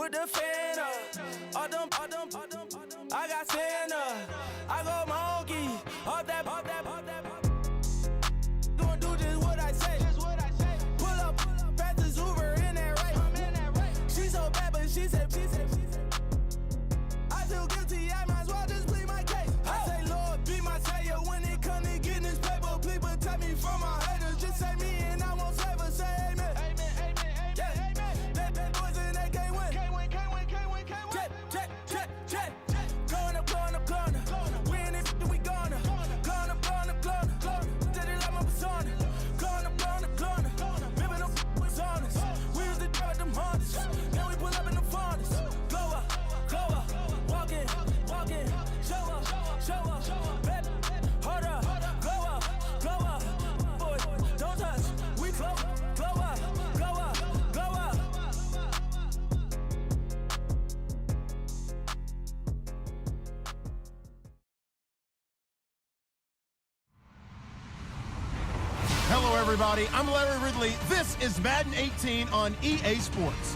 Put the fan up. I got Santa. I go monkey. Off that. Gonna do just what I say. Pull up, pass the Uber in that race. She so bad, but she said. I feel guilty, I might as well just plead my case. I say, Lord, be my savior when it comes to getting this paper. Please protect me from my haters. Just say me and I won't save her. Say amen. Bad boys and they can't win. Check. Going up. We in it, we gonna. Going up. Did it like my persona. Going up. Ripping up was honest. We used to drive them Hondas. Now we pull up in the furnace. Glow up. Walking. Show up. Baby, hold up. Glow up. Boy, don't touch. We glow up. Hello, everybody. I'm Larry Ridley. This is Madden 18 on EA Sports.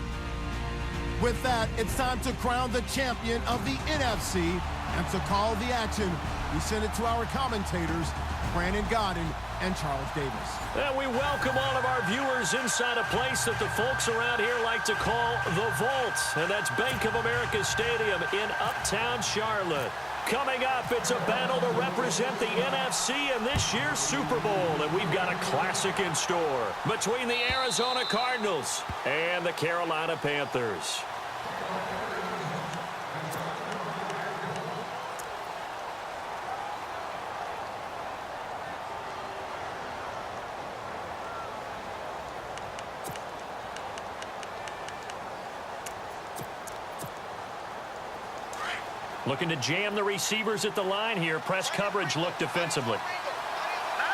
With that, it's time to crown the champion of the NFC, and to call the action, we send it to our commentators, Brandon Godden and Charles Davis. And we welcome all of our viewers inside a place that the folks around here like to call the Vault, and that's Bank of America Stadium in Uptown Charlotte. Coming up, it's a battle to represent the NFC in this year's Super Bowl, and we've got a classic in store between the Arizona Cardinals and the Carolina Panthers. Looking to jam the receivers at the line here. Press coverage look defensively.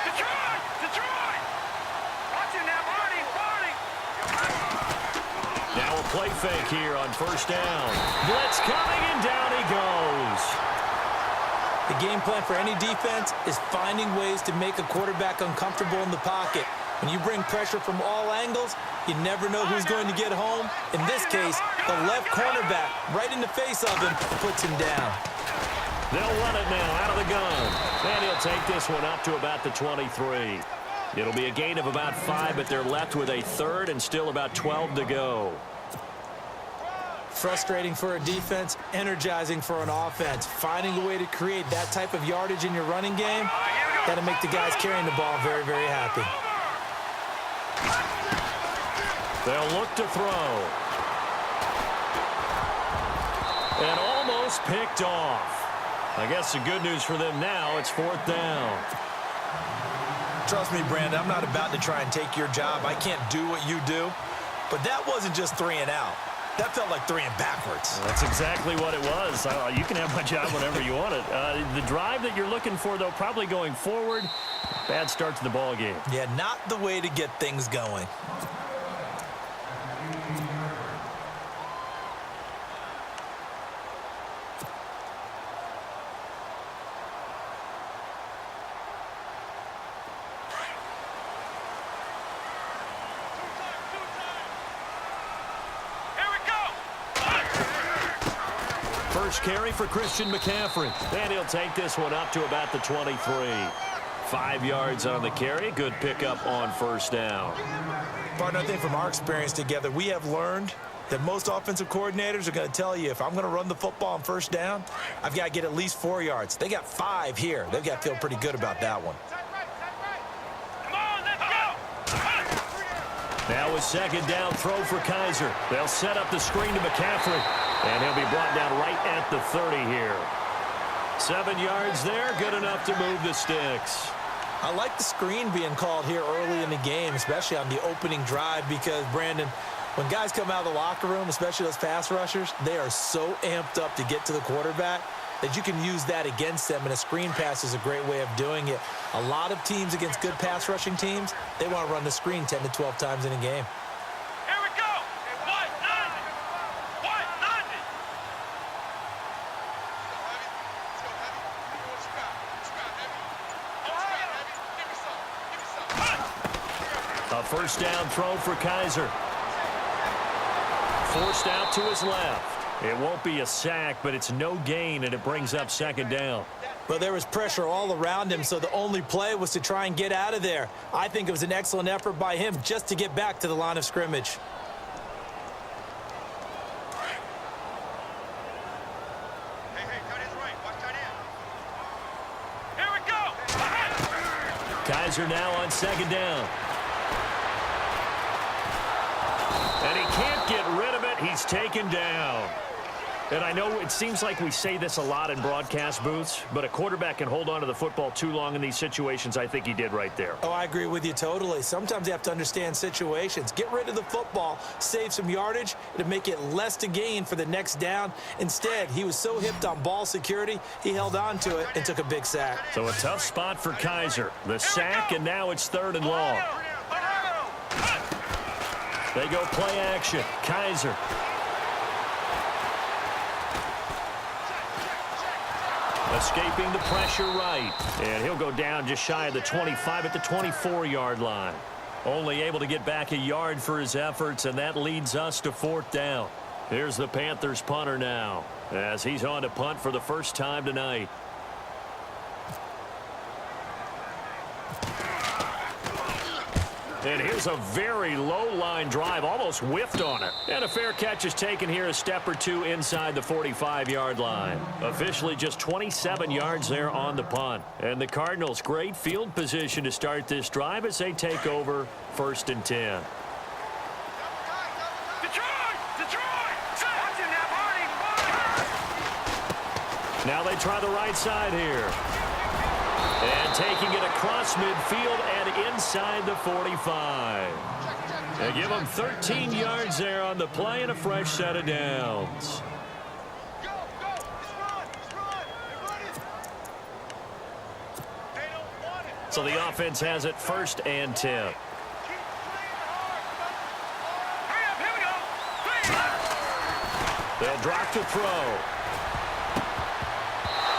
Detroit! Watching that, Barney! Now a play fake here on first down. Blitz coming, and down he goes. The game plan for any defense is finding ways to make a quarterback uncomfortable in the pocket. When you bring pressure from all angles, you never know who's going to get home. In this case, the left cornerback, right in the face of him, puts him down. They'll run it now out of the gun. And he'll take this one up to about the 23. It'll be a gain of about 5, but they're left with a third and still about 12 to go. Frustrating for a defense, energizing for an offense. Finding a way to create that type of yardage in your running game, that'll make the guys carrying the ball very, very happy. They'll look to throw. And almost picked off. I guess the good news for them now, it's fourth down. Trust me, Brandon, I'm not about to try and take your job. I can't do what you do. But that wasn't just 3 and out. That felt like 3 and backwards. That's exactly what it was. You can have my job whenever you want it. The drive that you're looking for, though, probably going forward. Bad start to the ball game. Yeah, not the way to get things going. First carry for Christian McCaffrey. And he'll take this one up to about the 23. 5 yards on the carry. Good pickup on first down. Partner, I think from our experience together, we have learned that most offensive coordinators are going to tell you, if I'm going to run the football on first down, I've got to get at least 4 yards. They got 5 here. They've got to feel pretty good about that one. Now a second down throw for Kaiser. They'll set up the screen to McCaffrey. And he'll be brought down right at the 30 here. 7 yards there, good enough to move the sticks. I like the screen being called here early in the game, especially on the opening drive, because, Brandon, when guys come out of the locker room, especially those pass rushers, they are so amped up to get to the quarterback that you can use that against them, and a screen pass is a great way of doing it. A lot of teams against good pass rushing teams, they want to run the screen 10 to 12 times in a game. Here we go! A first down throw for Kaiser. forced out to his left. It won't be a sack, but it's no gain, and it brings up second down. But there was pressure all around him, so the only play was to try and get out of there. I think it was an excellent effort by him just to get back to the line of scrimmage. Kaiser now on second down. And he can't get rid of it. He's taken down. And I know it seems like we say this a lot in broadcast booths, but a quarterback can hold on to the football too long in these situations. I think he did right there. Oh, I agree with you totally. Sometimes you have to understand situations. Get rid of the football, save some yardage, to make it less to gain for the next down. Instead, he was so hipped on ball security, he held on to it and took a big sack. So a tough spot for Kaiser. The sack, and now it's 3rd and long. They go play action. Kaiser. Escaping the pressure right. And he'll go down just shy of the 25 at the 24-yard line. Only able to get back a yard for his efforts, and that leads us to 4th down. Here's the Panthers punter now, as he's on to punt for the first time tonight. And here's a very low-line drive, almost whiffed on it. And a fair catch is taken here, a step or two inside the 45-yard line. Officially just 27 yards there on the punt. And the Cardinals, great field position to start this drive as they take over 1st and 10. Now they try the right side here. And taking it across midfield and inside the 45. They give them 13 yards there on the play and a fresh set of downs. So the offense has it 1st and 10. They'll drop to throw.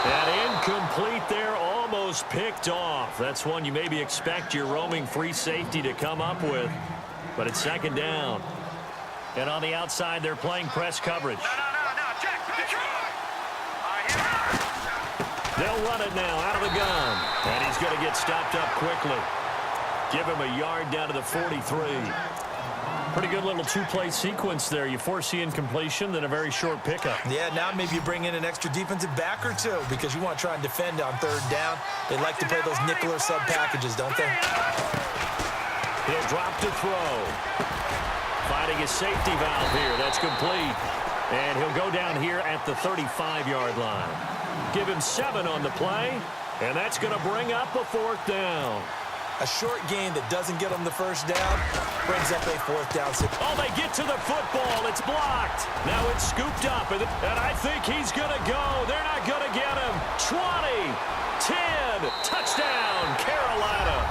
And incomplete there, almost picked off. That's one you maybe expect your roaming free safety to come up with. But it's 2nd down. And on the outside, they're playing press coverage. They'll run it now out of the gun. And he's going to get stopped up quickly. Give him a yard down to the 43. Pretty good little two-play sequence there. You foresee incompletion, then a very short pickup. Yeah, now maybe you bring in an extra defensive back or two because you want to try and defend on 3rd down. They like to play those nickel or sub packages, don't they? He'll drop to throw. Finding his safety valve here. That's complete. And he'll go down here at the 35-yard line. Give him 7 on the play, and that's going to bring up a 4th down. A short gain that doesn't get them the 1st down brings up a 4th down. Oh, they get to the football. It's blocked. Now it's scooped up, and I think he's going to go. They're not going to get him. 20, 10, touchdown, Carolina.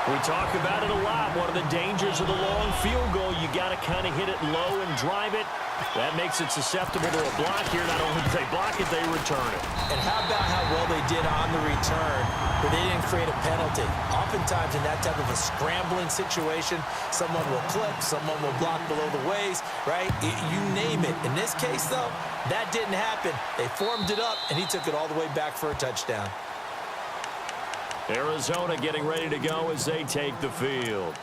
We talk about it a lot. One of the dangers of the long field goal, you got to kind of hit it low and drive it. That makes it susceptible to a block here. Not only do they block it, they return it. And how about how well they did on the return, where they didn't create a penalty? Oftentimes in that type of a scrambling situation, someone will clip, someone will block below the waist, right? You name it. In this case, though, that didn't happen. They formed it up, and he took it all the way back for a touchdown. Arizona getting ready to go as they take the field.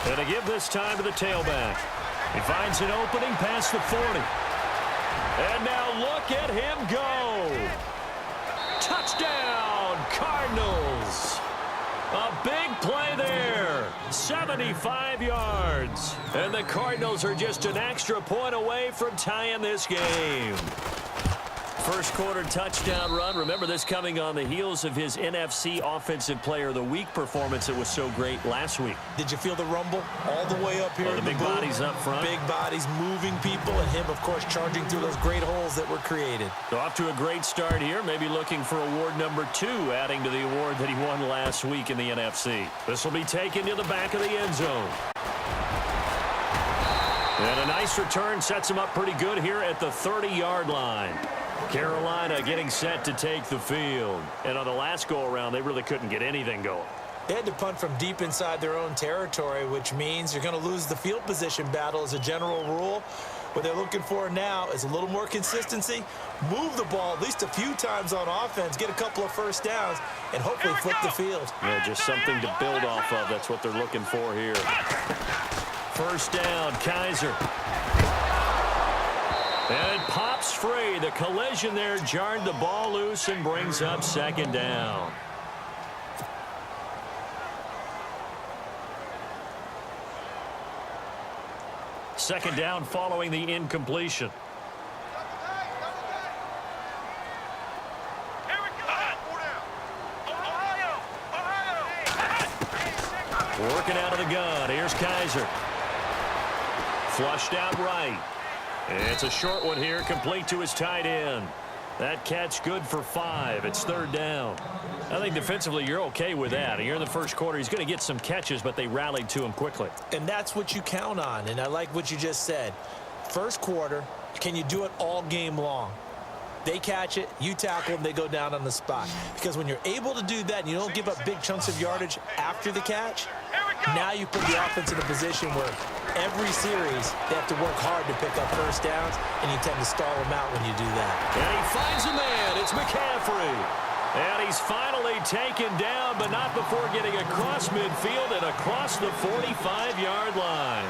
And to give this time to the tailback. He finds an opening past the 40. And now look at him go. Touchdown, Cardinals. A big play there. 75 yards. And the Cardinals are just an extra point away from tying this game. First quarter touchdown run. Remember, this coming on the heels of his NFC Offensive Player of the Week performance that was so great last week. Did you feel the rumble all the way up here? Oh, the big bodies up front. Big bodies moving people, and him, of course, charging through those great holes that were created. So off to a great start here. Maybe looking for award number 2, adding to the award that he won last week in the NFC. This will be taken to the back of the end zone. And a nice return sets him up pretty good here at the 30-yard line. Carolina getting set to take the field. And on the last go-around, they really couldn't get anything going. They had to punt from deep inside their own territory, which means you're going to lose the field position battle as a general rule. What they're looking for now is a little more consistency, move the ball at least a few times on offense, get a couple of first downs, and hopefully flip the field. Yeah, just something to build off of. That's what they're looking for here. First down, Kaiser. And it pops free. The collision there jarred the ball loose and brings up second down. Second down following the incompletion. Working out of the gun. Here's Kaiser. Flushed out right. It's a short one here, complete to his tight end. That catch good for 5. It's third down. I think defensively you're okay with that. Here in the first quarter, he's going to get some catches, but they rallied to him quickly. And that's what you count on, and I like what you just said. First quarter, can you do it all game long? They catch it, you tackle them, they go down on the spot. Because when you're able to do that and you don't give up big chunks of yardage after the catch, now you put the offense in a position where every series they have to work hard to pick up first downs, and you tend to stall them out when you do that. And he finds a man. It's McCaffrey. And he's finally taken down, but not before getting across midfield and across the 45-yard line.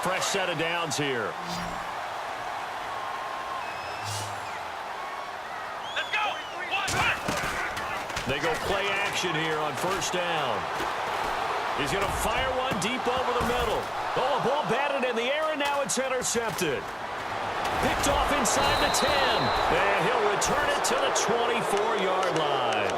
Fresh set of downs here. They go play action here on first down. He's going to fire one deep over the middle. Oh, a ball batted in the air, and now it's intercepted. Picked off inside the 10. And he'll return it to the 24-yard line.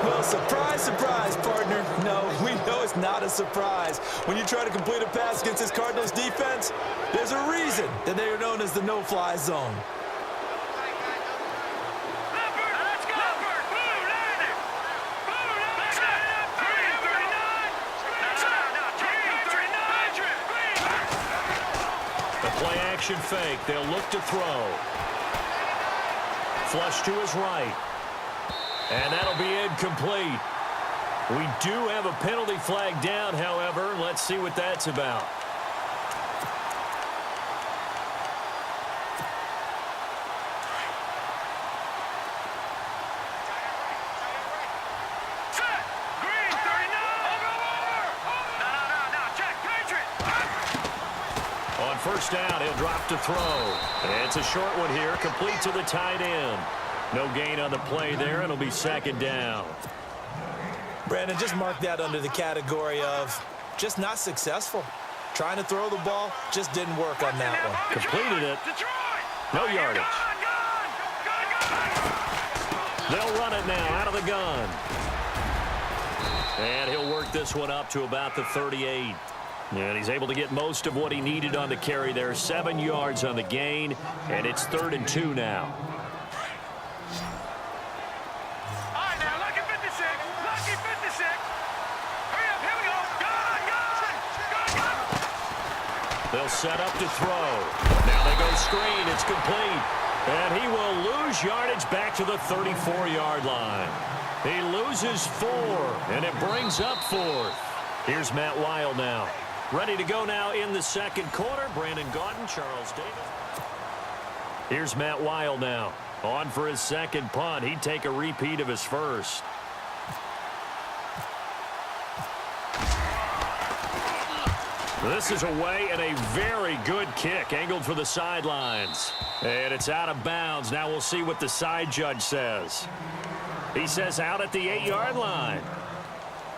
Well, surprise, surprise, partner. No, we know it's not a surprise. When you try to complete a pass against this Cardinals defense, there's a reason that they are known as the no-fly zone. Fake. They'll look to throw. Flush to his right. And that'll be incomplete. We do have a penalty flag down, however. Let's see what that's about. First down, he'll drop to throw. It's a short one here, complete to the tight end. No gain on the play there. It'll be second down. Brandon, just mark that under the category of just not successful. Trying to throw the ball just didn't work on that one. Completed it. No yardage. They'll run it now out of the gun. And he'll work this one up to about the 38. And he's able to get most of what he needed on the carry there. 7 yards on the gain, and it's 3rd and 2 now. All right, now, lucky 56. Lucky 56. Hurry up, here we go. Go. They'll set up to throw. Now they go screen. It's complete. And he will lose yardage back to the 34-yard line. He loses 4, and it brings up 4th. Here's Matt Weil now. Ready to go now in the second quarter. Brandon Gaudin, Charles Davis. Here's Matt Weil now. On for his second punt. He'd take a repeat of his first. This is away and a very good kick. Angled for the sidelines. And it's out of bounds. Now we'll see what the side judge says. He says out at the 8-yard line.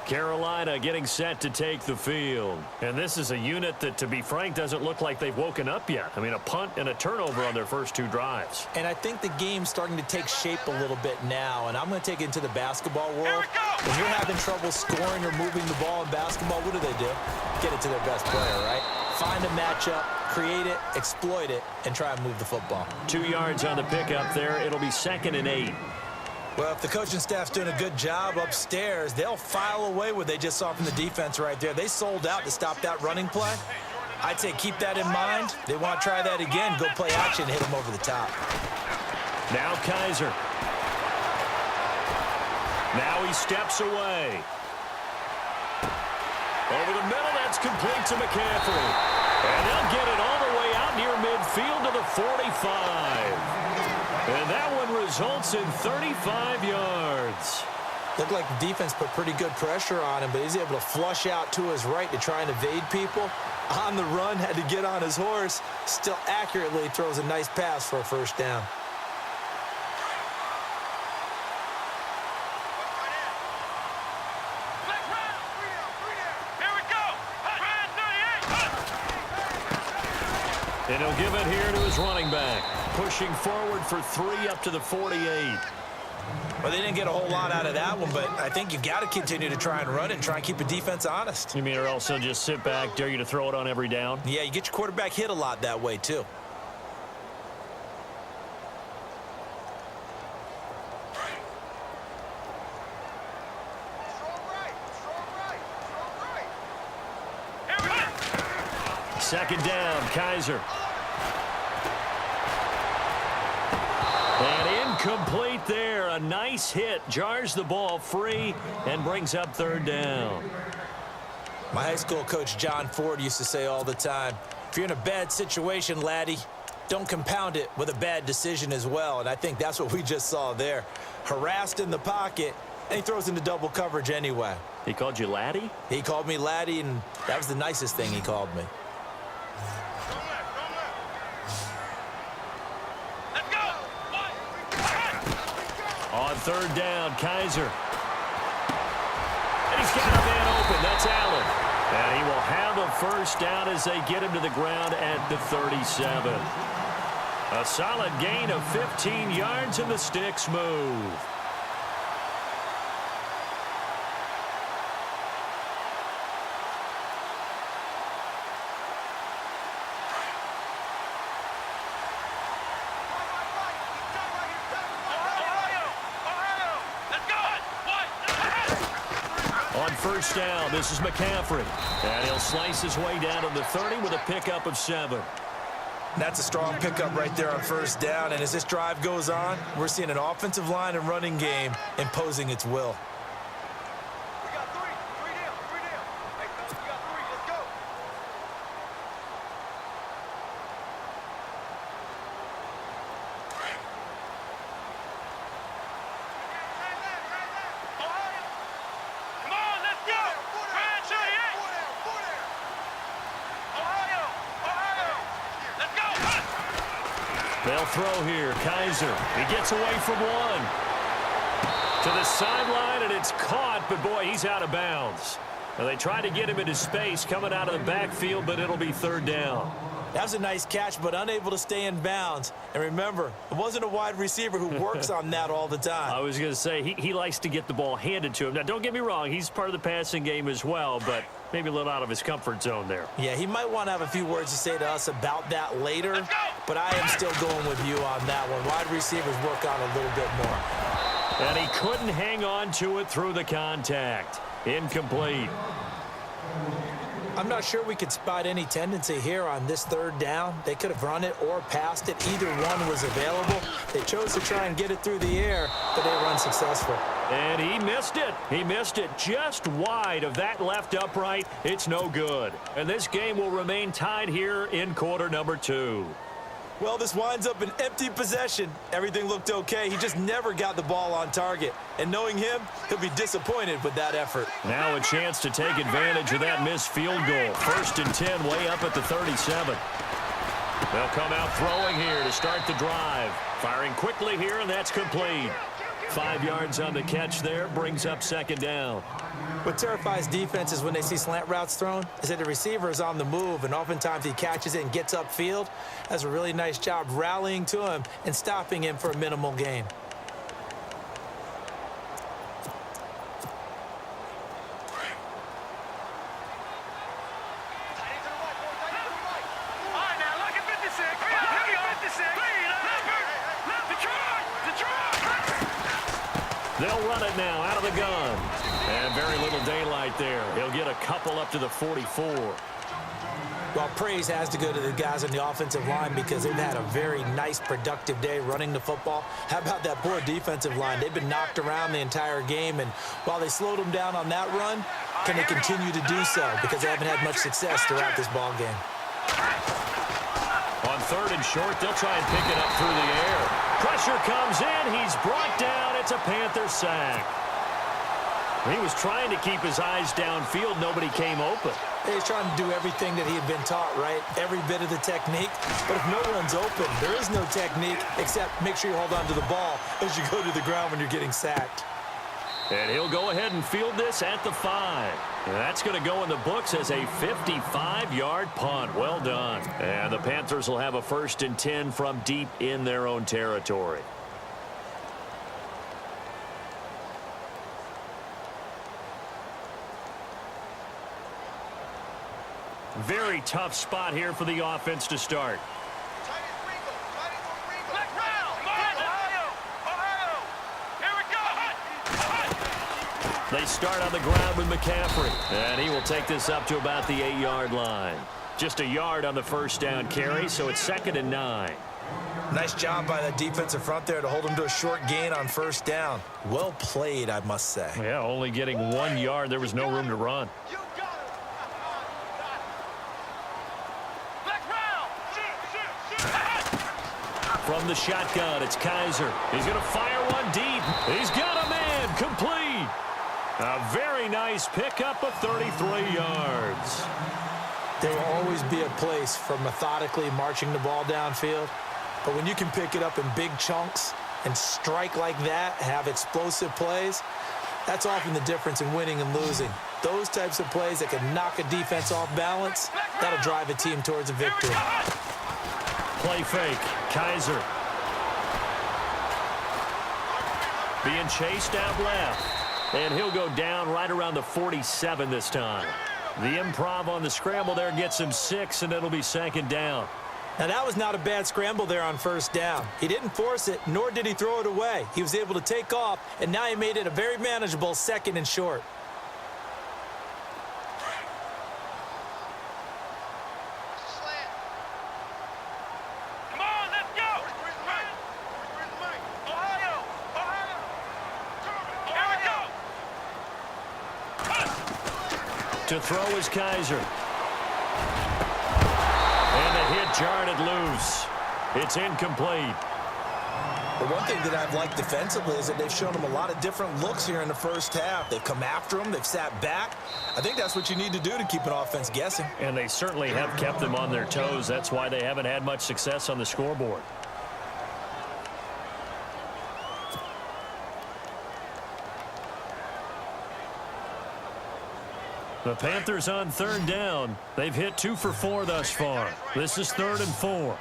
Carolina getting set to take the field. And this is a unit that, to be frank, doesn't look like they've woken up yet. I mean, a punt and a turnover on their first 2 drives. And I think the game's starting to take shape a little bit now. And I'm going to take it into the basketball world. When you're having trouble scoring or moving the ball in basketball, what do? Get it to their best player, right? Find a matchup, create it, exploit it, and try and move the football. 2 yards on the pickup there. It'll be 2nd and 8. Well, if the coaching staff's doing a good job upstairs, they'll file away what they just saw from the defense right there. They sold out to stop that running play. I'd say keep that in mind. They want to try that again, go play action, hit them over the top. Now Kaiser. Now he steps away. Over the middle, that's complete to McCaffrey. And they'll get it all the way out near midfield to the 45. And that one results in 35 yards. Looked like the defense put pretty good pressure on him, but he's able to flush out to his right to try and evade people. On the run, had to get on his horse. Still accurately throws a nice pass for a first down. And he'll give it here to his running back. Pushing forward for 3 up to the 48. Well, they didn't get a whole lot out of that one, but I think you've got to continue to try and run it and try and keep the defense honest. You mean or else they'll just sit back, dare you to throw it on every down? Yeah, you get your quarterback hit a lot that way, too. Second down, Kaiser. And incomplete there. A nice hit. Jars the ball free and brings up third down. My high school coach, John Ford, used to say all the time, if you're in a bad situation, laddie, don't compound it with a bad decision as well. And I think that's what we just saw there. Harassed in the pocket, and he throws into double coverage anyway. He called you laddie? He called me laddie, and that was the nicest thing he called me. On third down, Kaiser. And he's got a man open. That's Allen. And he will have a first down as they get him to the ground at the 37. A solid gain of 15 yards, and the sticks move. First down, this is McCaffrey. And he'll slice his way down to the 30 with a pickup of 7. That's a strong pickup right there on first down. And as this drive goes on, we're seeing an offensive line and running game imposing its will. We got three down. Hey, fellas, we got 3. Let's go. Come on, let's go. Ryan 38. Ohio. Let's go. They'll throw here. Kaiser. He gets away from one. To the sideline, and it's caught, but boy, he's out of bounds. Now, they try to get him into space coming out of the backfield, but it'll be third down. That was a nice catch, but unable to stay in bounds. And remember, it wasn't a wide receiver who works on that all the time. I was going to say, he likes to get the ball handed to him. Now, don't get me wrong, he's part of the passing game as well, but maybe a little out of his comfort zone there. Yeah, he might want to have a few words to say to us about that later, but I am still going with you on that one. Wide receivers work on a little bit more. And he couldn't hang on to it through the contact. Incomplete. I'm not sure we could spot any tendency here on this third down. They could have run it or passed it. Either one was available. They chose to try and get it through the air, but they were unsuccessful. And he missed it. He missed it just wide of that left upright. It's no good. And this game will remain tied here in quarter number 2. Well, this winds up an empty possession. Everything looked okay. He just never got the ball on target. And knowing him, he'll be disappointed with that effort. Now a chance to take advantage of that missed field goal. 1st and 10, way up at the 37. They'll come out throwing here to start the drive. Firing quickly here, and that's complete. 5 yards on the catch there, brings up second down. What terrifies defenses when they see slant routes thrown is that the receiver is on the move, and oftentimes he catches it and gets upfield. Does a really nice job rallying to him and stopping him for a minimal gain. All right, now, look at 56. Look at 56. The try. They'll run it now out of the gun. And very little daylight there. He'll get a couple up to the 44. Well, praise has to go to the guys on the offensive line because they've had a very nice, productive day running the football. How about that poor defensive line? They've been knocked around the entire game, and while they slowed them down on that run, can they continue to do so? Because they haven't had much success throughout this ball game. On 3rd and short, they'll try and pick it up through the air. Pressure comes in. He's brought down. It's a Panther sack. He was trying to keep his eyes downfield. Nobody came open. He's trying to do everything that he had been taught, right? Every bit of the technique. But if no one's open, there is no technique except make sure you hold on to the ball as you go to the ground when you're getting sacked. And he'll go ahead and field this at the 5. And that's going to go in the books as a 55-yard punt. Well done. And the Panthers will have a 1st and 10 from deep in their own territory. Very tough spot here for the offense to start. They start on the ground with McCaffrey, and he will take this up to about the 8-yard line. Just a yard on the 1st down carry, so it's 2nd and 9. Nice job by that defensive front there to hold him to a short gain on 1st down. Well played, I must say. Yeah, only getting 1 yard. There was no room to run. From the shotgun, it's Kaiser. He's going to fire one deep. He's got a man. Complete. A very nice pickup of 33 yards. There will always be a place for methodically marching the ball downfield. But when you can pick it up in big chunks and strike like that, have explosive plays, that's often the difference in winning and losing. Those types of plays that can knock a defense off balance, that'll drive a team towards a victory. Play fake. Kaiser. Being chased out left. And he'll go down right around the 47 this time. The improv on the scramble there gets him 6, and it'll be 2nd down. Now, that was not a bad scramble there on 1st down. He didn't force it, nor did he throw it away. He was able to take off, and now he made it a very manageable 2nd and short. To throw is Kaiser. And the hit jarred it loose. It's incomplete. The one thing that I've liked defensively is that they've shown him a lot of different looks here in the 1st half. They've come after him. They've sat back. I think that's what you need to do to keep an offense guessing. And they certainly have kept them on their toes. That's why they haven't had much success on the scoreboard. The Panthers on 3rd down. They've hit 2 for 4 thus far. This is 3rd and 4.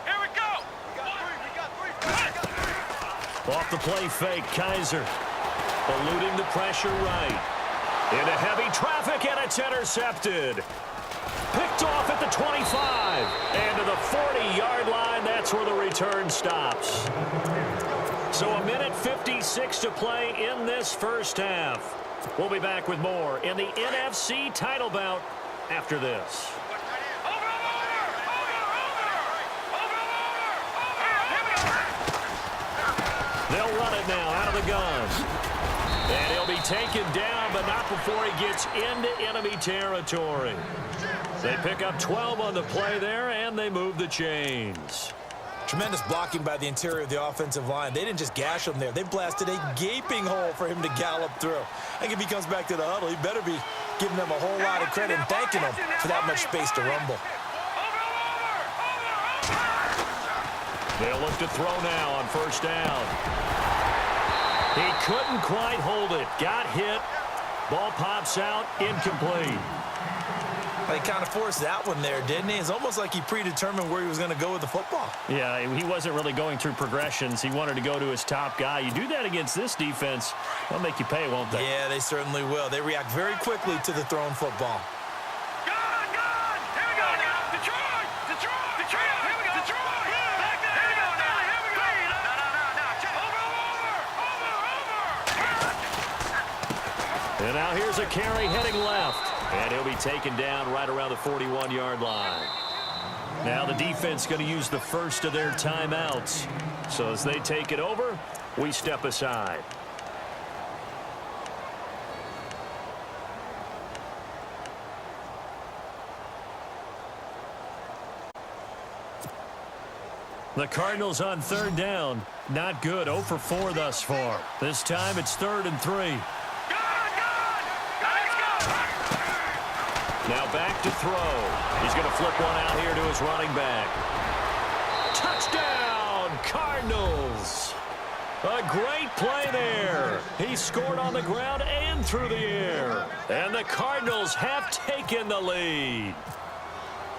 Here we go. Off the play fake, Kaiser. Eluding the pressure right. Into heavy traffic, and it's intercepted. Picked off at the 25. And to the 40-yard line, that's where the return stops. So a minute 56 to play in this 1st half. We'll be back with more in the NFC title bout after this. They'll run it now out of the gun. And he'll be taken down, but not before he gets into enemy territory. They pick up 12 on the play there, and they move the chains. Tremendous blocking by the interior of the offensive line. They didn't just gash him there. They blasted a gaping hole for him to gallop through. I think if he comes back to the huddle, he better be giving them a whole lot of credit and thanking them for that much space to rumble. They'll look to throw now on 1st down. He couldn't quite hold it. Got hit. Ball pops out. Incomplete. He kind of forced that one there, didn't he? It's almost like he predetermined where he was going to go with the football. Yeah, he wasn't really going through progressions. He wanted to go to his top guy. You do that against this defense, they'll make you pay, won't they? Yeah, they certainly will. They react very quickly to the thrown football. And now here's a carry heading left. And he'll be taken down right around the 41-yard line. Now the defense going to use the first of their timeouts. So as they take it over, we step aside. The Cardinals on third down. Not good. 0 for 4 thus far. This time it's 3rd and 3. Now back to throw. He's going to flip one out here to his running back. Touchdown, Cardinals. A great play there. He scored on the ground and through the air. And the Cardinals have taken the lead.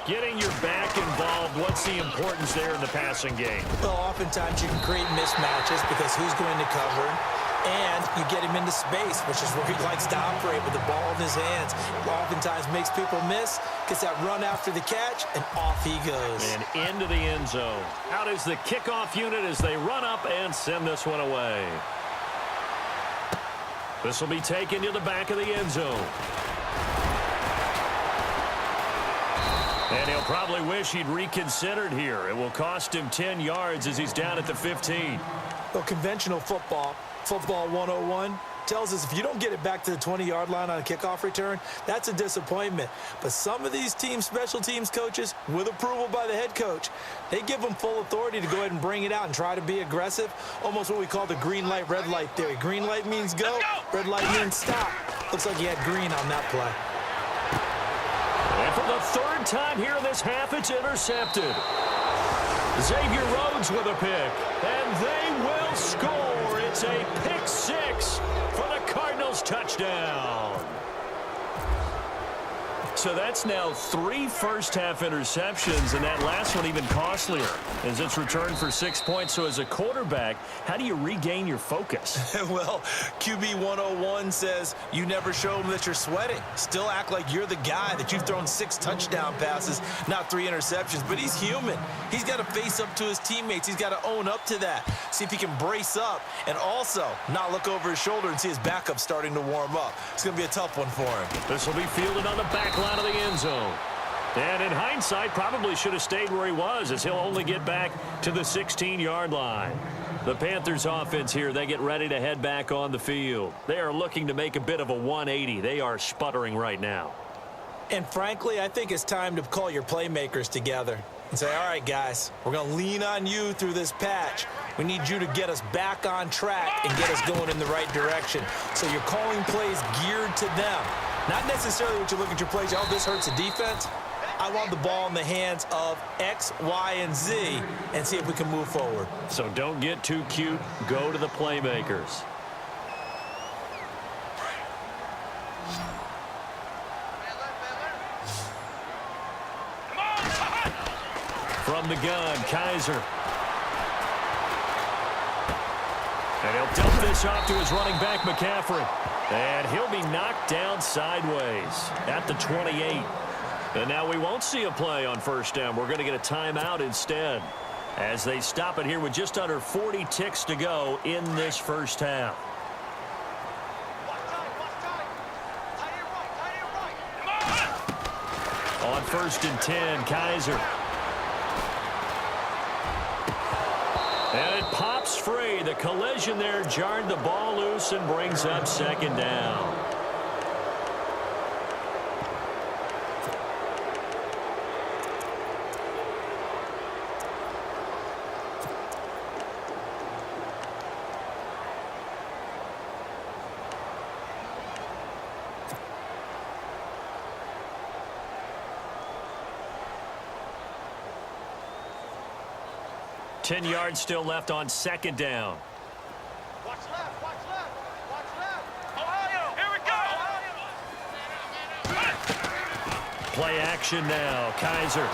Getting your back involved, what's the importance there in the passing game? Well, oftentimes you can create mismatches because who's going to cover, and you get him into space, which is where he likes to operate with the ball in his hands. Oftentimes makes people miss, gets that run after the catch, and off he goes. And into the end zone. Out is the kickoff unit as they run up and send this one away. This will be taken to the back of the end zone. And he'll probably wish he'd reconsidered here. It will cost him 10 yards as he's down at the 15. Well, conventional football 101, tells us if you don't get it back to the 20-yard line on a kickoff return, that's a disappointment. But some of these teams, special teams coaches, with approval by the head coach, they give them full authority to go ahead and bring it out and try to be aggressive, almost what we call the green light, red light theory. Green light means go, red light means stop. Looks like he had green on that play. And for the 3rd time here in this half, it's intercepted. Xavier Rhodes with a pick, and they will score. It's a pick 6 for the Cardinals touchdown. So that's now 3 first-half interceptions, and that last one even costlier as it's returned for 6 points. So as a quarterback, how do you regain your focus? Well, QB 101 says you never show them that you're sweating. Still act like you're the guy, that you've thrown 6 touchdown passes, not 3 interceptions. But he's human. He's got to face up to his teammates. He's got to own up to that. See if he can brace up and also not look over his shoulder and see his backup starting to warm up. It's going to be a tough one for him. This will be fielded on the back line of the end zone. And in hindsight, probably should have stayed where he was, as he'll only get back to the 16-yard line. The Panthers offense here, they get ready to head back on the field. They are looking to make a bit of a 180. They are sputtering right now. And frankly, I think it's time to call your playmakers together and say, all right, guys, we're going to lean on you through this patch. We need you to get us back on track and get us going in the right direction. So you're calling plays geared to them. Not necessarily what you look at your plays, oh, this hurts the defense. I want the ball in the hands of X, Y, and Z and see if we can move forward. So don't get too cute. Go to the playmakers. From the gun, Kaiser. And he'll dump this off to his running back, McCaffrey. And he'll be knocked down sideways at the 28. And now we won't see a play on first down. We're going to get a timeout instead as they stop it here with just under 40 ticks to go in this first half. On 1st and 10, Kaiser. And it pops free. The collision there jarred the ball loose and brings up 2nd down. Ten yards still left on 2nd down. Watch left, watch left, watch left. Ohio, here we go. Play action now. Kaiser.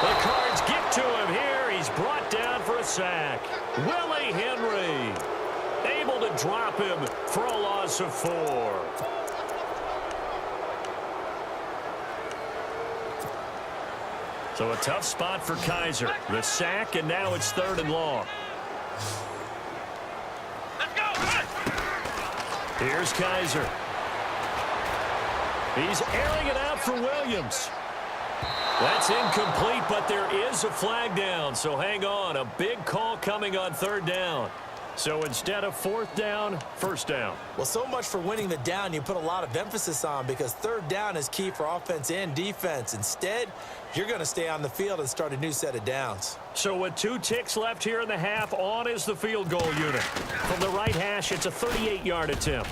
The Cards get to him here. He's brought down for a sack. Willie Henry able to drop him for a loss of 4. So a tough spot for Kaiser. The sack, and now it's 3rd and long. Let's go. Here's Kaiser. He's airing it out for Williams. That's incomplete, but there is a flag down, so hang on. A big call coming on third down. So instead of fourth down, first down. Well, so much for winning the down you put a lot of emphasis on, because third down is key for offense and defense. Instead, you're going to stay on the field and start a new set of downs. So with 2 ticks left here in the half, on is the field goal unit. From the right hash, it's a 38-yard attempt.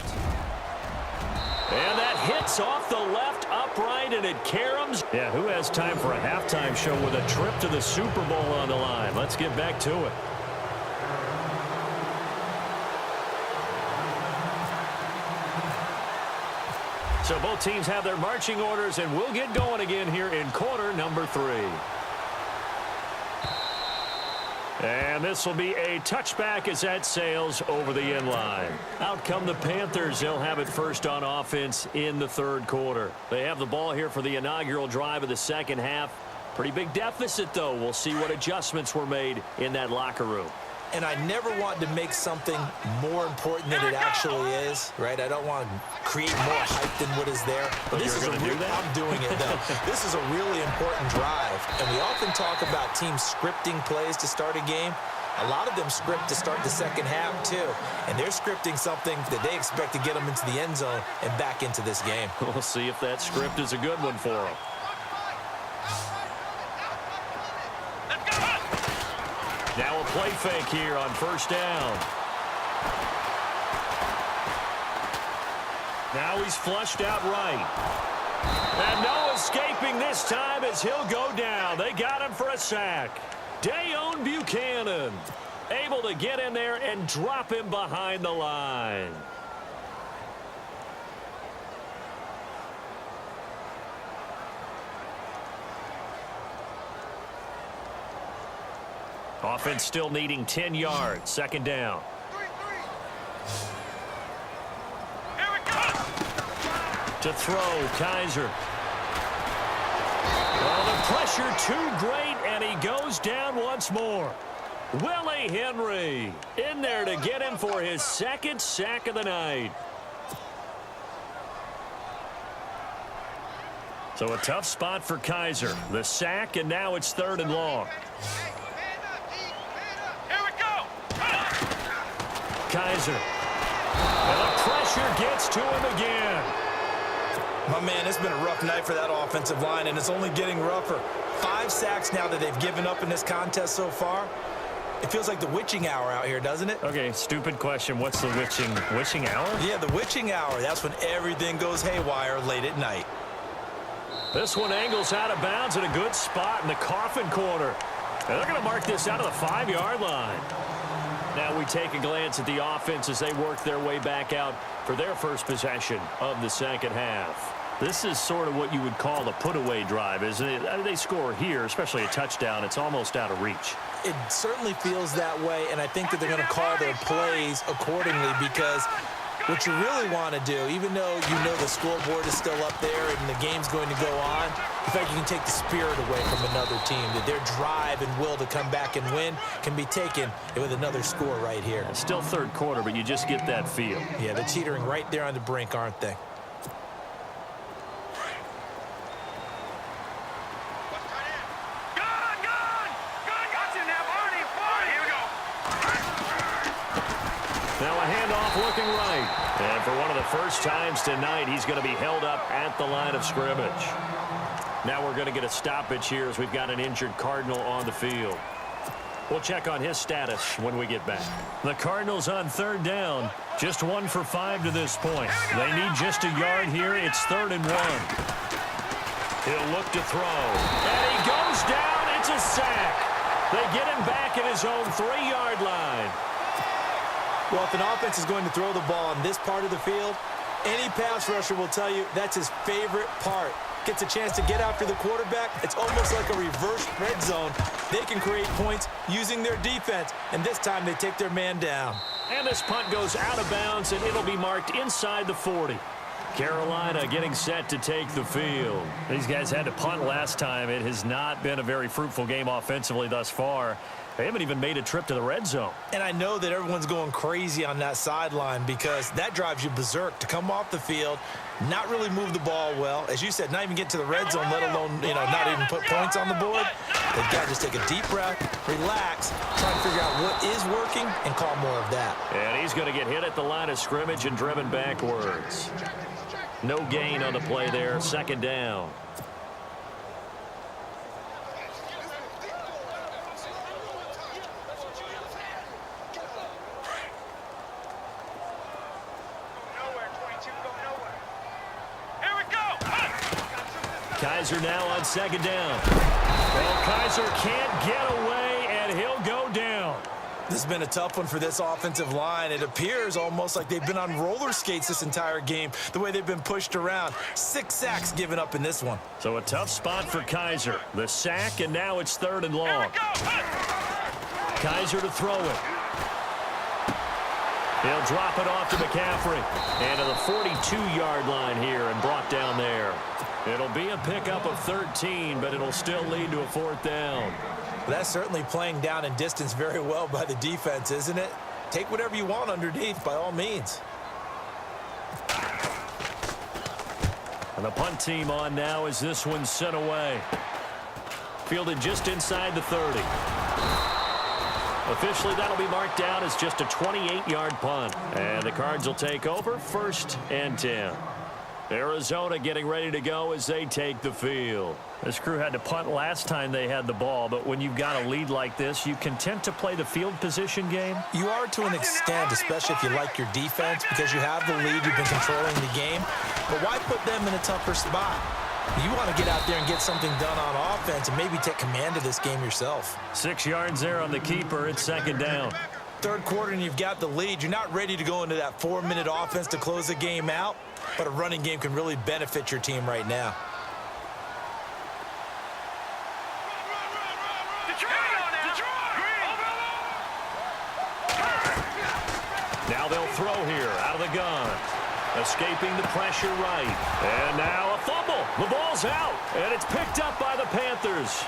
And that hits off the left upright, and it caroms. Yeah, who has time for a halftime show with a trip to the Super Bowl on the line? Let's get back to it. So both teams have their marching orders, and we'll get going again here in quarter number 3. And this will be a touchback as that sails over the end line. Out come the Panthers. They'll have it first on offense in the third quarter. They have the ball here for the inaugural drive of the second half. Pretty big deficit, though. We'll see what adjustments were made in that locker room. And I never want to make something more important than it actually is, right? I don't want to create more hype than what is there. But this is I'm doing it, though. This is a really important drive. And we often talk about teams scripting plays to start a game. A lot of them script to start the second half, too. And they're scripting something that they expect to get them into the end zone and back into this game. We'll see if that script is a good one for them. Now a play fake here on first down. Now he's flushed out right. And no escaping this time as he'll go down. They got him for a sack. Dayon Buchanan able to get in there and drop him behind the line. Offense still needing 10 yards. Second down. Here we go. To throw, Kaiser. Oh, the pressure too great, and he goes down once more. Willie Henry in there to get him for his second sack of the night. So a tough spot for Kaiser. The sack, and now it's 3rd and long. Kaiser. And the pressure gets to him again. My man, it's been a rough night for that offensive line, and it's only getting rougher. 5 sacks now that they've given up in this contest so far. It feels like the witching hour out here, doesn't it? Okay, stupid question. What's the witching hour? Yeah, the witching hour. That's when everything goes haywire late at night. This one angles out of bounds in a good spot in the coffin corner. And they're going to mark this out of the 5-yard line. Now we take a glance at the offense as they work their way back out for their first possession of the second half. This is sort of what you would call the put-away drive, isn't it? They score here, especially a touchdown. It's almost out of reach. It certainly feels that way, and I think that they're going to call their plays accordingly, because what you really want to do, even though you know the scoreboard is still up there and the game's going to go on, in fact, you can take the spirit away from another team, that their drive and will to come back and win can be taken with another score right here. Still third quarter, but you just get that feel. Yeah, they're teetering right there on the brink, aren't they? Now a handoff looking right. And for one of the first times tonight, he's going to be held up at the line of scrimmage. Now we're going to get a stoppage here as we've got an injured Cardinal on the field. We'll check on his status when we get back. The Cardinals on 3rd down. Just 1 for 5 to this point. They need just a yard here. It's 3rd and 1. He'll look to throw. And he goes down. It's a sack. They get him back at his own 3-yard line. Well, if an offense is going to throw the ball in this part of the field, any pass rusher will tell you that's his favorite part. Gets a chance to get after the quarterback. It's almost like a reverse red zone. They can create points using their defense, and this time they take their man down. And this punt goes out of bounds, and it'll be marked inside the 40. Carolina getting set to take the field. These guys had to punt last time. It has not been a very fruitful game offensively thus far. They haven't even made a trip to the red zone. And I know that everyone's going crazy on that sideline because that drives you berserk to come off the field, not really move the ball well. As you said, not even get to the red zone, let alone, not even put points on the board. They've got to just take a deep breath, relax, try to figure out what is working, and call more of that. And he's going to get hit at the line of scrimmage and driven backwards. No gain on the play there, second down. Kaiser now on second down. Well, Kaiser can't get away, and he'll go down. This has been a tough one for this offensive line. It appears almost like they've been on roller skates this entire game, the way they've been pushed around. 6 sacks given up in this one. So a tough spot for Kaiser. The sack, and now it's 3rd and long. Kaiser to throw it. He'll drop it off to McCaffrey. And to the 42-yard line here and brought down there. It'll be a pickup of 13, but it'll still lead to a 4th down. That's certainly playing down in distance very well by the defense, isn't it? Take whatever you want underneath, by all means. And the punt team on now as this one's sent away. Fielded just inside the 30. Officially, that'll be marked down as just a 28-yard punt. And the Cards will take over, 1st and 10. Arizona getting ready to go as they take the field. This crew had to punt last time they had the ball, but when you've got a lead like this, you content to play the field position game? You are to an extent, especially if you like your defense, because you have the lead, you've been controlling the game. But why put them in a tougher spot? You want to get out there and get something done on offense and maybe take command of this game yourself. 6 yards there on the keeper. It's 2nd down. 3rd quarter and you've got the lead. You're not ready to go into that 4-minute offense to close the game out, but a running game can really benefit your team right now. Now they'll throw here out of the gun. Escaping the pressure right. And now a fumble. The ball's out, and it's picked up by the Panthers.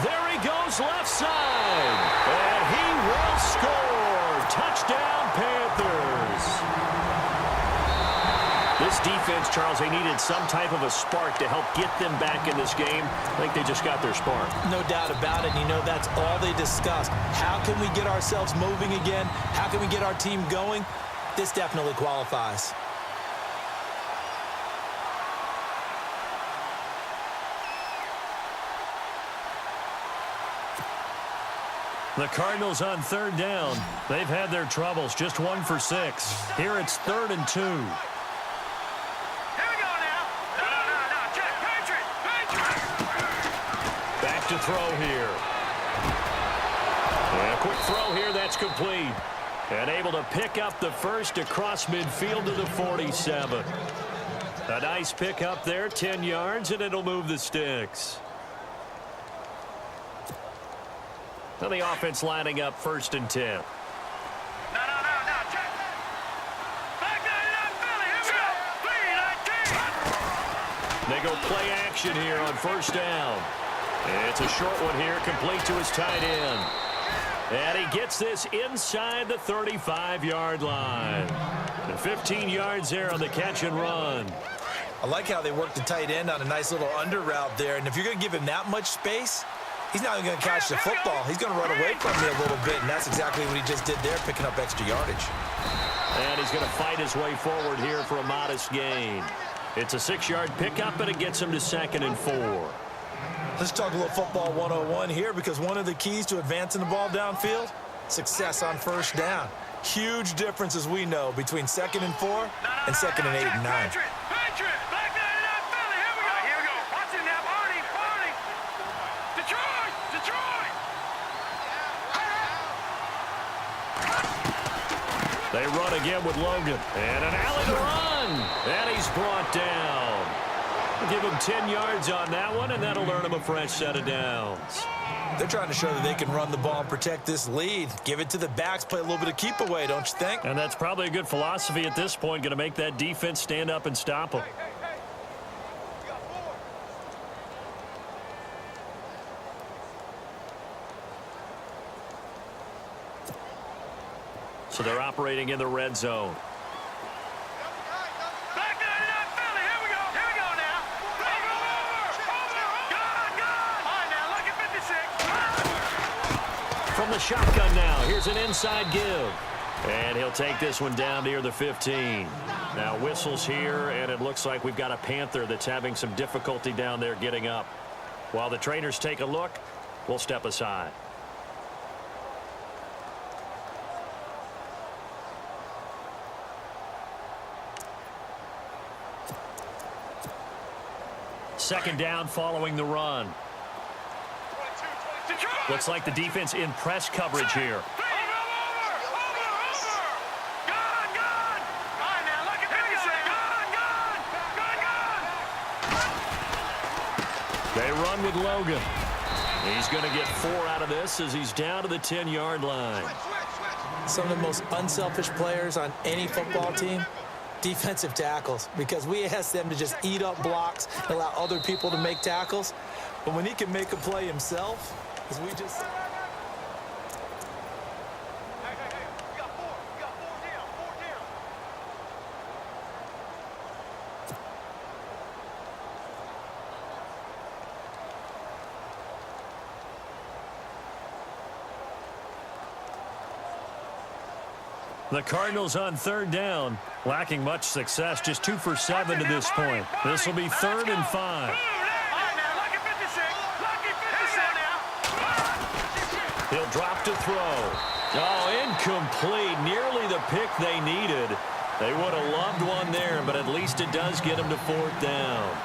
There he goes left side, and he will score. Touchdown, Panthers. This defense, Charles, they needed some type of a spark to help get them back in this game. I think they just got their spark. No doubt about it. And that's all they discussed. How can we get ourselves moving again? How can we get our team going? This definitely qualifies. The Cardinals on 3rd down. They've had their troubles, just 1 for 6. Here it's 3rd and 2. Here we go now. No. Check. Patriot. Back to throw here. And a quick throw here, that's complete. And able to pick up the first across midfield to the 47. A nice pick up there, 10 yards, and it'll move the sticks. And the offense lining up 1st and 10. No. Check. Back down, Philly. Here we go. 3-19. They go play action here on 1st down. It's a short one here, complete to his tight end. And he gets this inside the 35-yard line. And 15 yards there on the catch and run. I like how they work the tight end on a nice little under route there. And if you're going to give him that much space, he's not even going to catch the football. He's going to run away from me a little bit, and that's exactly what he just did there, picking up extra yardage. And he's going to fight his way forward here for a modest gain. It's a 6-yard pickup, and it gets him to 2nd and 4. Let's talk a little football 101 here, because one of the keys to advancing the ball downfield, success on 1st down. Huge difference, as we know, between 2nd and 4 and 2nd and 8 and 9. Patriot. Back down, Philly. Here we go. Watch it now. Barney. Detroit. They run again with Logan. And an alley to run. And he's brought down. Give him 10 yards on that one, and that'll earn him a fresh set of downs. They're trying to show that they can run the ball and protect this lead. Give it to the backs, play a little bit of keep away, don't you think? And that's probably a good philosophy at this point, going to make that defense stand up and stop them. So they're operating in the red zone. Back to that Philly. Here we go. Here we go now. Over. Gone. All right, now, look at 56. From the shotgun now, here's an inside give. And he'll take this one down near the 15. Now whistles here, and it looks like we've got a Panther that's having some difficulty down there getting up. While the trainers take a look, we'll step aside. Second down following the run. Looks like the defense in press coverage here. They run with Logan. He's going to get 4 out of this as he's down to the 10-yard line. Some of the most unselfish players on any football team, defensive tackles, because we ask them to just eat up blocks and allow other people to make tackles. But when he can make a play himself, as we just... The Cardinals on third down, lacking much success, just 2 for 7 to this point. This will be 3rd and 5. He'll drop to throw. Oh, incomplete. Nearly the pick they needed. They would have loved one there, but at least it does get him to 4th down.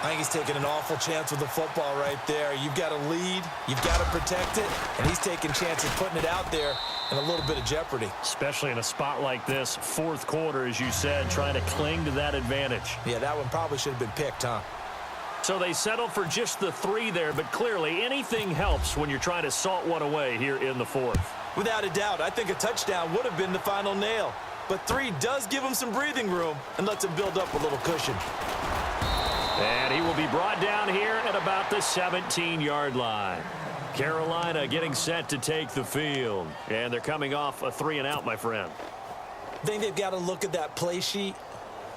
I think he's taking an awful chance with the football right there. You've got to lead, you've got to protect it, and he's taking chances putting it out there in a little bit of jeopardy. Especially in a spot like this, 4th quarter, as you said, trying to cling to that advantage. Yeah, that one probably should have been picked, huh? So they settle for just the 3 there, but clearly anything helps when you're trying to salt one away here in the 4th. Without a doubt, I think a touchdown would have been the final nail. But 3 does give him some breathing room and lets him build up a little cushion. And he will be brought down here at about the 17-yard line. Carolina getting set to take the field. And they're coming off a 3-and-out, my friend. I think they've got to look at that play sheet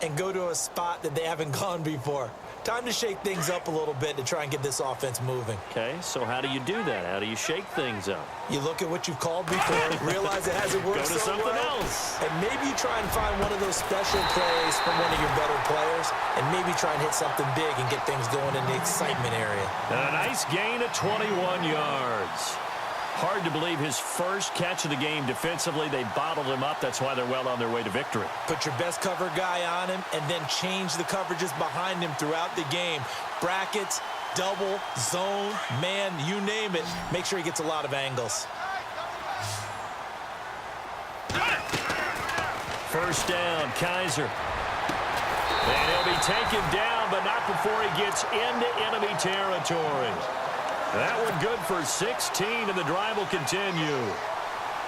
and go to a spot that they haven't gone before. Time to shake things up a little bit to try and get this offense moving. Okay, so how do you do that? How do you shake things up? You look at what you've called before, realize it hasn't worked Go to so something well, else. and maybe you try and find one of those special plays from one of your better players, and maybe try and hit something big and get things going in the excitement area. And a nice gain of 21 yards. Hard to believe his first catch of the game defensively. They bottled him up. That's why they're well on their way to victory. Put your best cover guy on him and then change the coverages behind him throughout the game. Brackets, double, zone, man, you name it. Make sure he gets a lot of angles. First down, Kaiser. And he'll be taken down, but not before he gets into enemy territory. That one good for 16, and the drive will continue.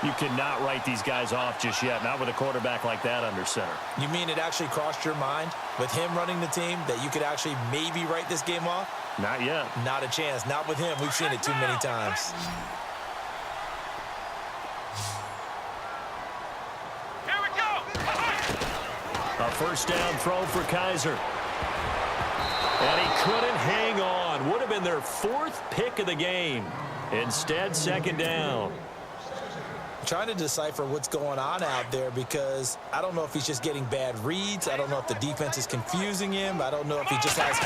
You cannot write these guys off just yet, not with a quarterback like that under center. You mean it actually crossed your mind with him running the team that you could actually maybe write this game off? Not yet. Not a chance. Not with him. We've seen it too many times. Here we go. A first down throw for Kaiser. And he couldn't hang on. Would have been their 4th pick of the game. Instead, second down. I'm trying to decipher what's going on out there because I don't know if he's just getting bad reads. I don't know if the defense is confusing him. I don't know if he just has,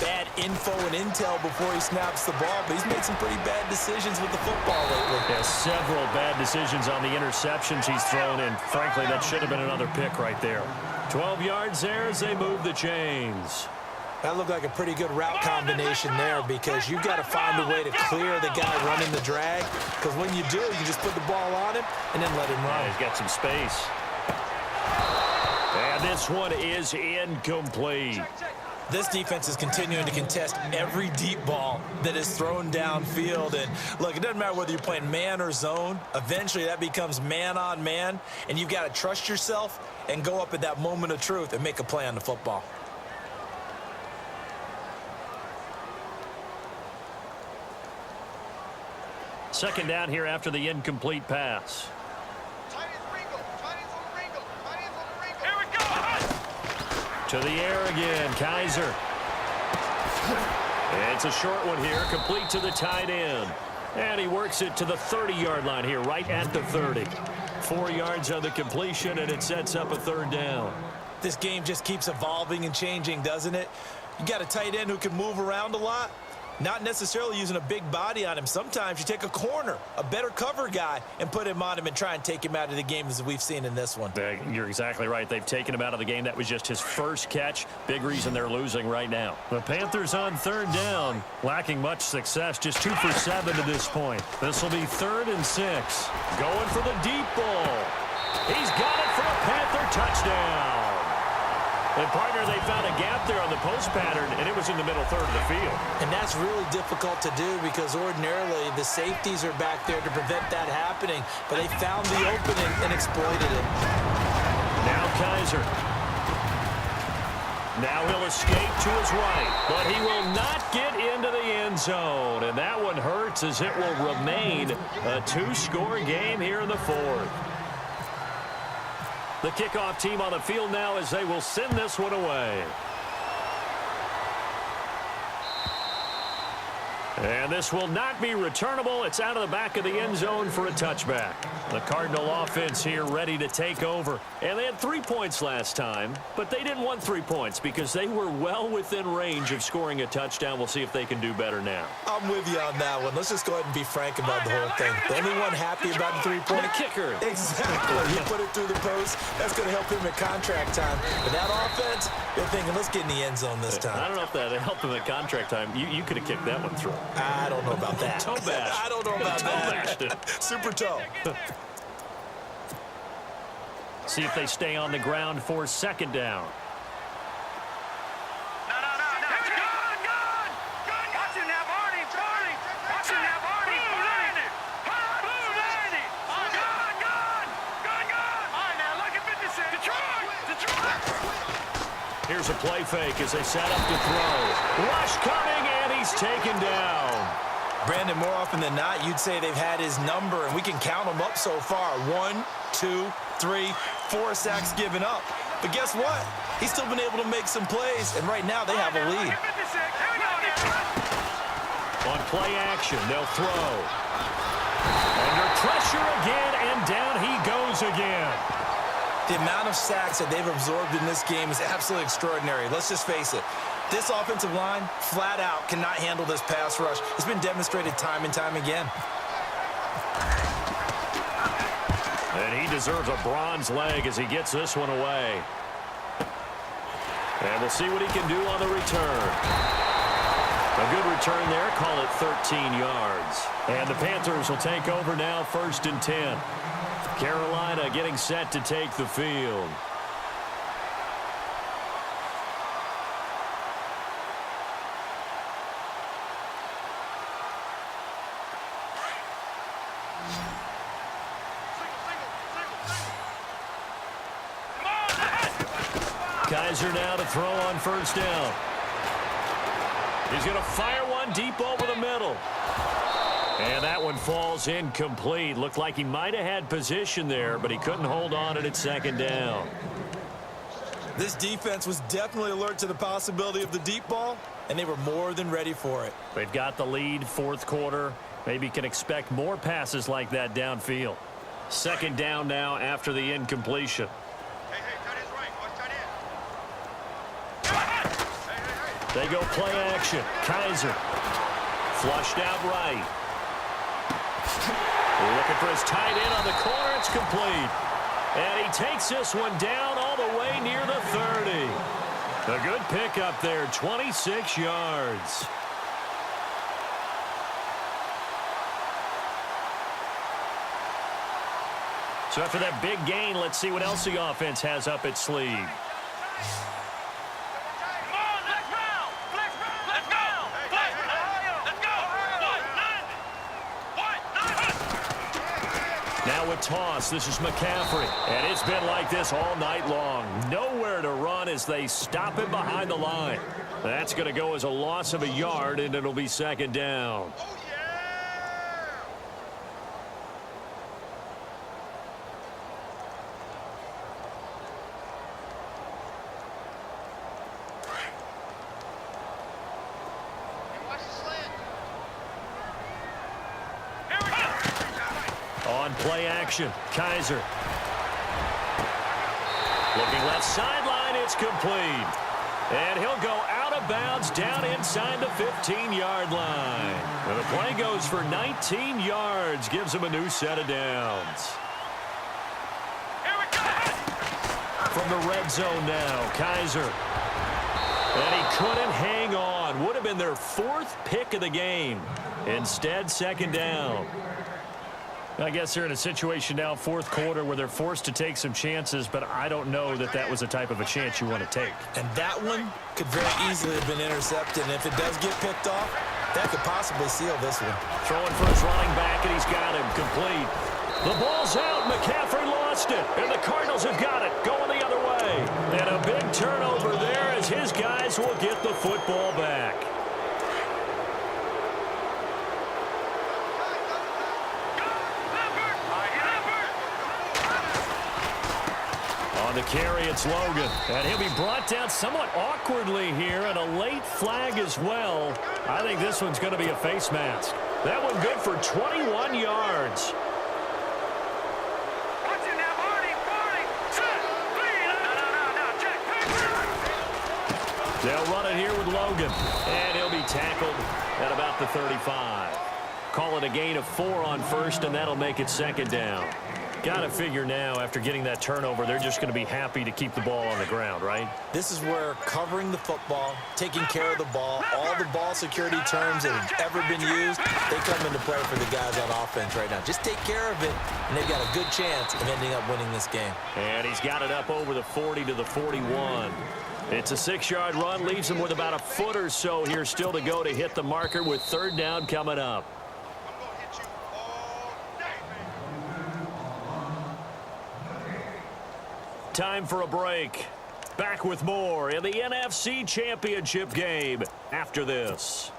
bad info and intel before he snaps the ball. But he's made some pretty bad decisions with the football lately. Yeah, several bad decisions on the interceptions he's thrown, and frankly, that should have been another pick right there. 12 yards there as they move the chains. That looked like a pretty good route combination there because you've got to find a way to clear the guy running the drag, because when you do, you just put the ball on him and then let him run. Yeah, he's got some space. And this one is incomplete. This defense is continuing to contest every deep ball that is thrown downfield. And look, it doesn't matter whether you're playing man or zone. Eventually that becomes man on man, and you've got to trust yourself and go up at that moment of truth and make a play on the football. Second down here after the incomplete pass. To the air again, Kaiser. It's a short one here, complete to the tight end. And he works it to the 30-yard line here, right at the 30. 4 yards on the completion, and it sets up a third down. This game just keeps evolving and changing, doesn't it? You got a tight end who can move around a lot. Not necessarily using a big body on him. Sometimes you take a corner, a better cover guy, and put him on him and try and take him out of the game as we've seen in this one. You're exactly right. They've taken him out of the game. That was just his first catch. Big reason they're losing right now. The Panthers on third down, lacking much success. Just 2 for 7 to this point. This will be 3rd and 6. Going for the deep ball. He's got it for a Panther touchdown. And, partner, they found a gap there on the post pattern, and it was in the middle third of the field. And that's really difficult to do because ordinarily the safeties are back there to prevent that happening. But they found the opening and exploited it. Now Kaiser. Now he'll escape to his right, but he will not get into the end zone. And that one hurts as it will remain a 2-score game here in the 4th. The kickoff team on the field now as they will send this one away. And this will not be returnable. It's out of the back of the end zone for a touchback. The Cardinal offense here ready to take over. And they had 3 points last time, but they didn't want 3 points because they were well within range of scoring a touchdown. We'll see if they can do better now. I'm with you on that one. Let's just go ahead and be frank about the whole thing. The only one happy about the 3-point. The kicker. Exactly. You put it through the post. That's going to help him at contract time. But that offense, they're thinking, let's get in the end zone this time. I don't know if that helped him at contract time. You could have kicked that one through. I don't know about that. Toe bash. I don't know about that. Bashed. Super toe. See if they stay on the ground for 2nd down. No. Gun. Watch him now, Barney. Watch him now, Barney. Gun. All right, now, look at 56. Detroit. Here's a play fake as they set up to throw. Rush coming, and he's taken down. Brandon, more often than not, you'd say they've had his number, and we can count them up so far. 1, 2, 3, 4 sacks given up. But guess what? He's still been able to make some plays, and right now they have a lead. On play action, they'll throw. Under pressure again, and down he goes again. The amount of sacks that they've absorbed in this game is absolutely extraordinary. Let's just face it. This offensive line, flat out, cannot handle this pass rush. It's been demonstrated time and time again. And he deserves a bronze leg as he gets this one away. And we'll see what he can do on the return. A good return there, call it 13 yards. And the Panthers will take over now, 1st and 10. Carolina getting set to take the field. Kaiser now to throw on 1st down. He's going to fire one deep over the middle. And that one falls incomplete. Looked like he might have had position there, but he couldn't hold on it at 2nd down. This defense was definitely alert to the possibility of the deep ball, and they were more than ready for it. They've got the lead, 4th quarter. Maybe can expect more passes like that downfield. 2nd down now after the incompletion. They go play action. Kaiser flushed out right. Looking for his tight end on the corner. It's complete. And he takes this one down all the way near the 30. A good pickup there, 26 yards. So after that big gain, let's see what else the offense has up its sleeve. Now a toss. This is McCaffrey. And it's been like this all night long. Nowhere to run as they stop him behind the line. That's going to go as a loss of a yard, and it'll be 2nd down. On play action, Kaiser. Looking left sideline, it's complete. And he'll go out of bounds down inside the 15-yard line. And the play goes for 19 yards, gives him a new set of downs. Here we go. From the red zone now, Kaiser. And he couldn't hang on. Would have been their 4th pick of the game. Instead, second down. I guess they're in a situation now, 4th quarter, where they're forced to take some chances, but I don't know that that was the type of a chance you want to take. And that one could very easily have been intercepted, and if it does get picked off, that could possibly seal this one. Throwing for his running back, and he's got him complete. The ball's out. McCaffrey lost it, and the Cardinals have got it, going the other way. And a big turnover there as his guys will get the football back. On the carry, it's Logan. And he'll be brought down somewhat awkwardly here, and a late flag as well. I think this one's going to be a face mask. That one good for 21 yards. Watching now, Marty, set, lead. No, check, They'll run it here with Logan. And he'll be tackled at about the 35. Call it a gain of 4 on first, and that'll make it second down. Got to figure now, after getting that turnover, they're just going to be happy to keep the ball on the ground, right? This is where covering the football, taking care of the ball, all the ball security terms that have ever been used, they come into play for the guys on offense right now. Just take care of it, and they've got a good chance of ending up winning this game. And he's got it up over the 40 to the 41. It's a 6-yard run, leaves him with about a foot or so here still to go to hit the marker with third down coming up. Time for a break. Back with more in the NFC Championship game after this.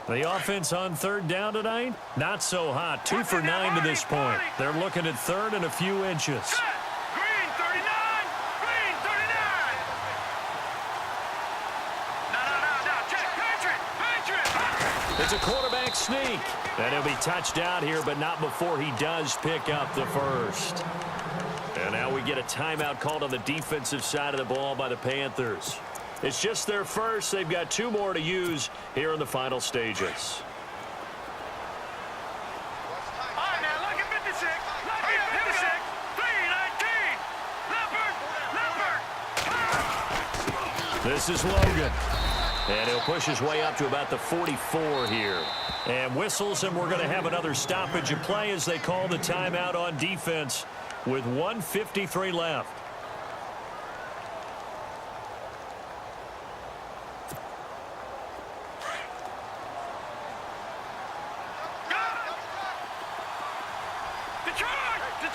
The offense on third down tonight, not so hot. 2 for 9 to this point. They're looking at third and a few inches. Green 39, green 39. No, check, Patriot. It's a quarterback sneak. And he'll be touched out here, but not before he does pick up the first. And now we get a timeout called on the defensive side of the ball by the Panthers. It's just their first. They've got 2 more to use here in the final stages. All right, now, lucky 56, lucky 56, 319. Leopard. This is Logan. And he'll push his way up to about the 44 here. And whistles, and we're going to have another stoppage of play as they call the timeout on defense with 1:53 left. Detroit! All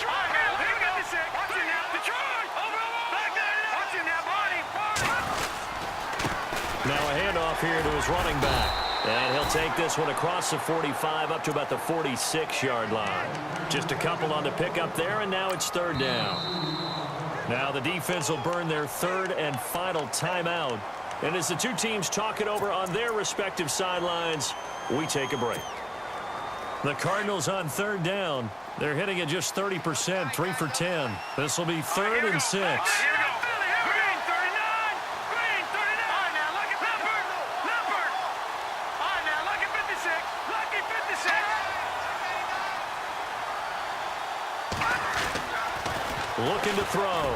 right, man, look at 56. Watching now, Detroit! Over! Back there! Watching now, Marty! Now a handoff here to his running back. And he'll take this one across the 45 up to about the 46-yard line. Just a couple on the pickup there, and now it's third down. Now the defense will burn their third and final timeout. And as the two teams talk it over on their respective sidelines, we take a break. The Cardinals on third down. They're hitting at just 30%, 3 for 10. This will be third and 6. Here we go. Green 39, green 39. All right, now, lucky Leopard. All right, now, lucky 56, lucky 56. Looking to throw.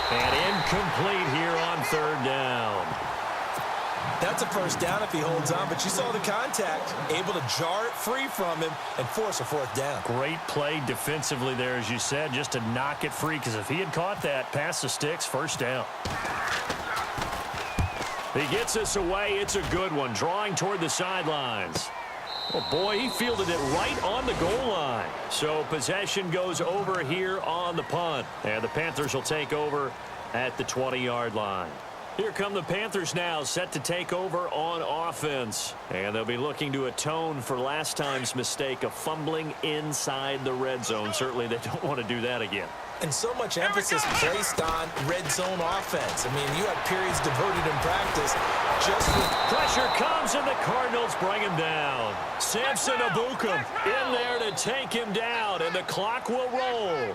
And incomplete here on third down. That's a first down if he holds on, but you saw the contact, able to jar it free from him and force a fourth down. Great play defensively there, as you said, just to knock it free, because if he had caught that, past the sticks, first down. He gets this away. It's a good one, drawing toward the sidelines. Oh, boy, he fielded it right on the goal line. So possession goes over here on the punt. And the Panthers will take over at the 20-yard line. Here come the Panthers now, set to take over on offense. And they'll be looking to atone for last time's mistake of fumbling inside the red zone. Certainly they don't want to do that again. And so much emphasis placed on red zone offense. I mean, you had periods devoted in practice just with... Pressure comes, and the Cardinals bring him down. Samson Ebukam in there to take him down, and the clock will roll.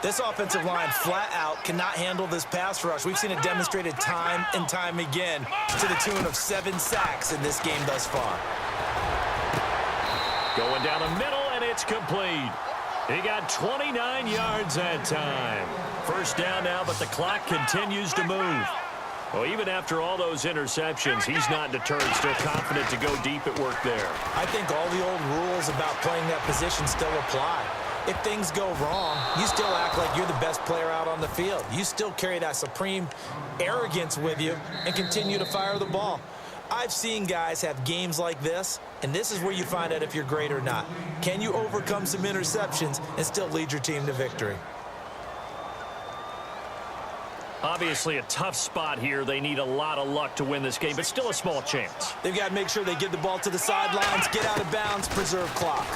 This offensive line flat out cannot handle this pass rush. We've seen it demonstrated time and time again to the tune of 7 sacks in this game thus far. Going down the middle, and it's complete. He got 29 yards that time. First down now, but the clock continues to move. Well, even after all those interceptions, he's not deterred, still confident to go deep at work there. I think all the old rules about playing that position still apply. If things go wrong, you still act like you're the best player out on the field. You still carry that supreme arrogance with you and continue to fire the ball. I've seen guys have games like this, and this is where you find out if you're great or not. Can you overcome some interceptions and still lead your team to victory? Obviously a tough spot here. They need a lot of luck to win this game, but still a small chance. They've got to make sure they get the ball to the sidelines, get out of bounds, preserve clock.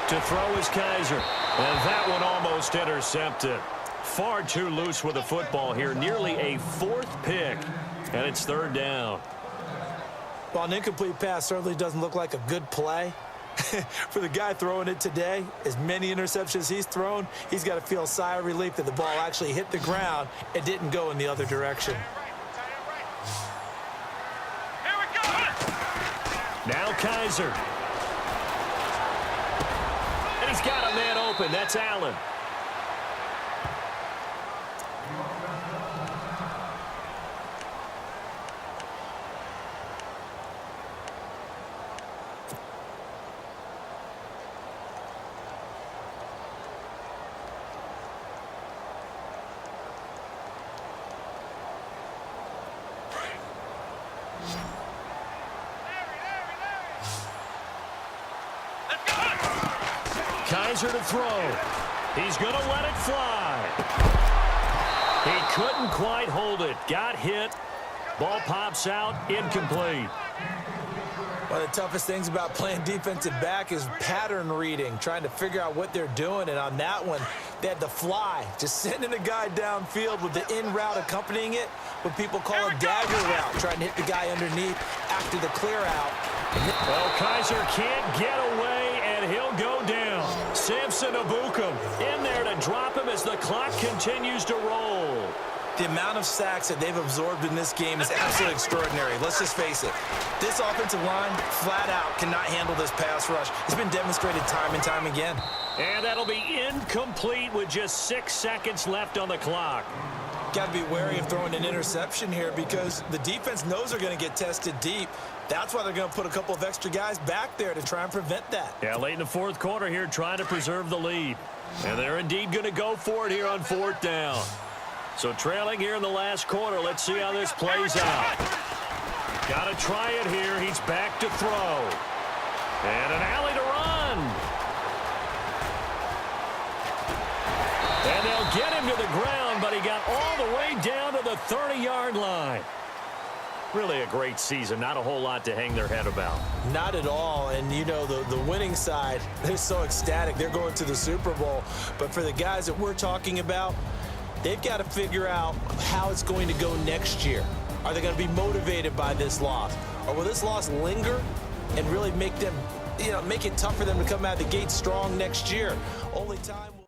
To throw is Kaiser, and that one almost intercepted. Far too loose with the football here, nearly a 4th pick, and it's 3rd down. Well, an incomplete pass certainly doesn't look like a good play. For the guy throwing it today, as many interceptions he's thrown, he's got to feel a sigh of relief that the ball actually hit the ground and didn't go in the other direction. Here we go. Now Kaiser. And he's got a man open. That's Allen. Kaiser to throw. He's going to let it fly. He couldn't quite hold it. Got hit. Ball pops out. Incomplete. One of the toughest things about playing defensive back is pattern reading, trying to figure out what they're doing. And on that one, they had the fly, just sending a guy downfield with the in route accompanying it, what people call a dagger route, trying to hit the guy underneath after the clear out. Well, Kaiser can't get away, and he'll go down. Samson Ebukam in there to drop him as the clock continues to roll. The amount of sacks that they've absorbed in this game is absolutely extraordinary. Let's just face it. This offensive line, flat out, cannot handle this pass rush. It's been demonstrated time and time again. And that'll be incomplete with just 6 seconds left on the clock. Got to be wary of throwing an interception here because the defense knows they're going to get tested deep. That's why they're going to put a couple of extra guys back there to try and prevent that. Yeah, late in the 4th quarter here, trying to preserve the lead. And they're indeed going to go for it here on 4th down. So trailing here in the last quarter, let's see how this plays out. Got to try it here. He's back to throw. And an alley to run. And they'll get him to the ground, but he got all the way down to the 30-yard line. Really a great season. Not a whole lot to hang their head about. Not at all. And, you know, the winning side, they're so ecstatic. They're going to the Super Bowl. But for the guys that we're talking about, they've got to figure out how it's going to go next year. Are they going to be motivated by this loss? Or will this loss linger and really make them, make it tough for them to come out of the gate strong next year? Only time will